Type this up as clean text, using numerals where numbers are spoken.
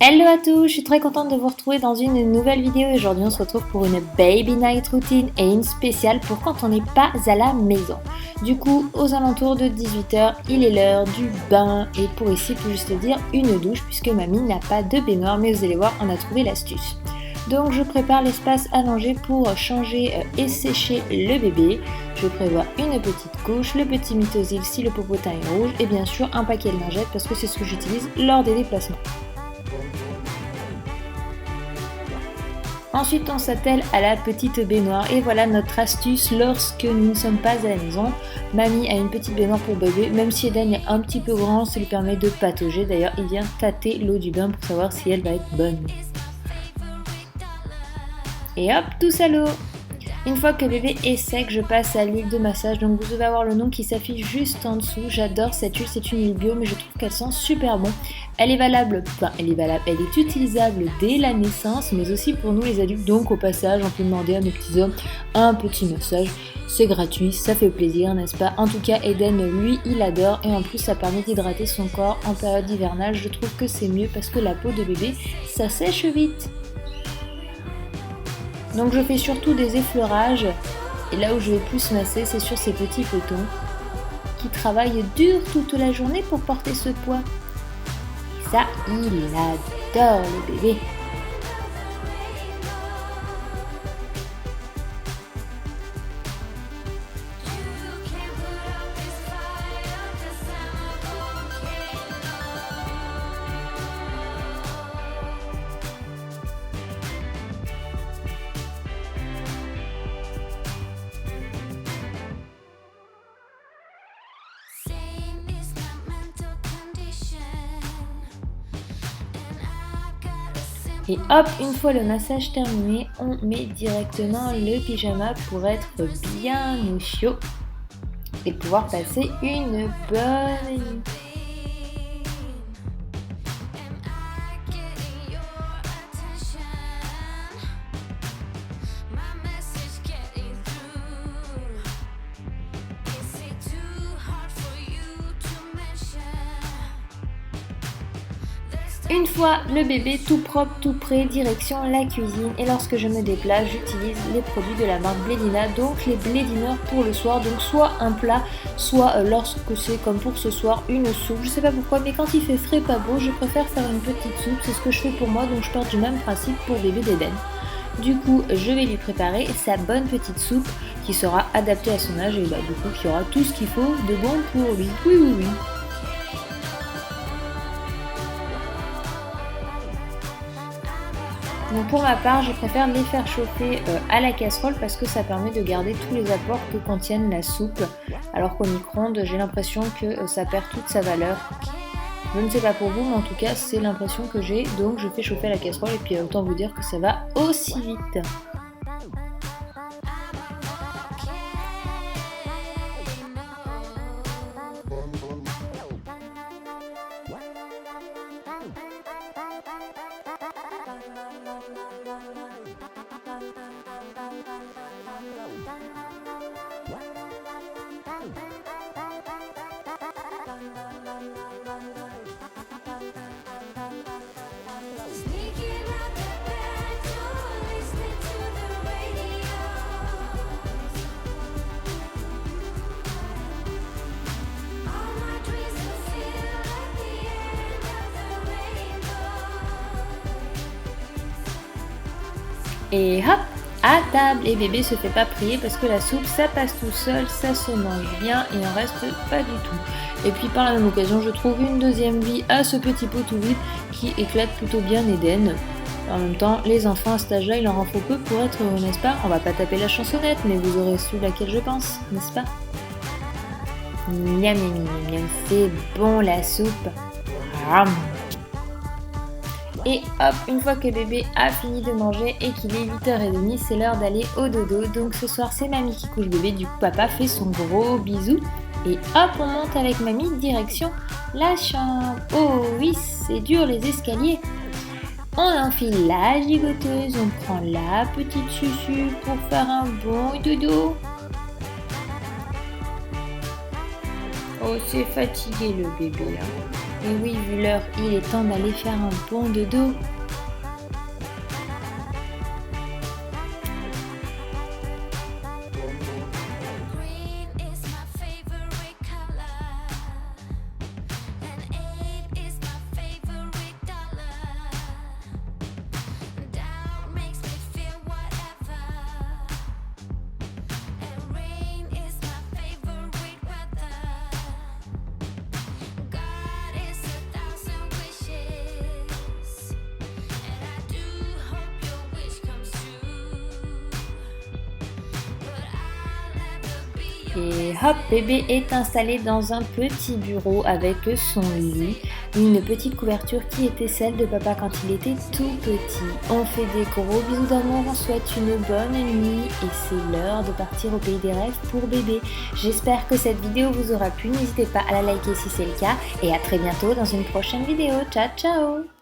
Hello à tous, je suis très contente de vous retrouver dans une nouvelle vidéo. Aujourd'hui on se retrouve pour une baby night routine et une spéciale pour quand on n'est pas à la maison. Du coup, aux alentours de 18h, il est l'heure du bain et pour ici, pour juste dire, une douche puisque mamie n'a pas de baignoire, mais vous allez voir, on a trouvé l'astuce. Donc je prépare l'espace allongé pour changer et sécher le bébé. Je prévois une petite couche, le petit Mythosil si le popotin est rouge et bien sûr un paquet de lingettes parce que c'est ce que j'utilise lors des déplacements. Ensuite, on s'attelle à la petite baignoire et voilà notre astuce lorsque nous ne sommes pas à la maison. Mamie a une petite baignoire pour bébé, même si Eden est un petit peu grand, ça lui permet de patauger. D'ailleurs, il vient tâter l'eau du bain pour savoir si elle va être bonne. Et hop, tous à l'eau! Une fois que le bébé est sec, je passe à l'huile de massage, donc vous devez avoir le nom qui s'affiche juste en dessous. J'adore cette huile, c'est une huile bio, mais je trouve qu'elle sent super bon. Elle est utilisable dès la naissance, mais aussi pour nous les adultes. Donc au passage, on peut demander à nos petits hommes un petit massage. C'est gratuit, ça fait plaisir, n'est-ce pas? En tout cas, Eden, lui, il adore et en plus, ça permet d'hydrater son corps en période hivernale. Je trouve que c'est mieux parce que la peau de bébé, ça sèche vite. Donc je fais surtout des effleurages et là où je vais plus masser, c'est sur ces petits potons qui travaillent dur toute la journée pour porter ce poids. Et ça, il adore le bébé. Et hop, une fois le massage terminé, on met directement le pyjama pour être bien au chaud et pouvoir passer une bonne nuit. Une fois le bébé tout propre, tout prêt, direction la cuisine et lorsque je me déplace, j'utilise les produits de la marque Blédina, donc les Blédineurs pour le soir, donc soit un plat, soit lorsque c'est comme pour ce soir, une soupe. Je sais pas pourquoi, mais quand il fait frais pas beau, je préfère faire une petite soupe, c'est ce que je fais pour moi, donc je pars du même principe pour bébé d'Eden. Du coup, je vais lui préparer sa bonne petite soupe qui sera adaptée à son âge et du coup qui aura tout ce qu'il faut de bon pour lui. Oui. Donc pour ma part, je préfère les faire chauffer à la casserole parce que ça permet de garder tous les apports que contiennent la soupe. Alors qu'au micro-ondes, j'ai l'impression que ça perd toute sa valeur. Je ne sais pas pour vous, mais en tout cas, c'est l'impression que j'ai. Donc je fais chauffer à la casserole et puis autant vous dire que ça va aussi vite. Et hop, à table. Et bébé se fait pas prier parce que la soupe, ça passe tout seul, ça se mange bien et on reste pas du tout. Et puis par la même occasion, je trouve une deuxième vie à ce petit pot tout vide qui éclate plutôt bien Eden. En même temps, les enfants à cet âge-là, il leur en faut peu pour être heureux, n'est-ce pas? On va pas taper la chansonnette, mais vous aurez su laquelle je pense, n'est-ce pas? Miam, c'est bon la soupe. Et hop, une fois que bébé a fini de manger et qu'il est 8h30, c'est l'heure d'aller au dodo. Donc ce soir, c'est mamie qui couche bébé, du coup papa fait son gros bisou. Et hop, on monte avec mamie direction la chambre. Oh oui, c'est dur les escaliers. On enfile la gigoteuse, on prend la petite chuchu pour faire un bon dodo. Oh, c'est fatigué le bébé là. Et oui, vu l'heure, il est temps d'aller faire un bon dodo. Et hop, bébé est installé dans un petit bureau avec son lit, une petite couverture qui était celle de papa quand il était tout petit. On fait des gros bisous d'amour, on souhaite une bonne nuit et c'est l'heure de partir au pays des rêves pour bébé. J'espère que cette vidéo vous aura plu, n'hésitez pas à la liker si c'est le cas et à très bientôt dans une prochaine vidéo. Ciao ciao!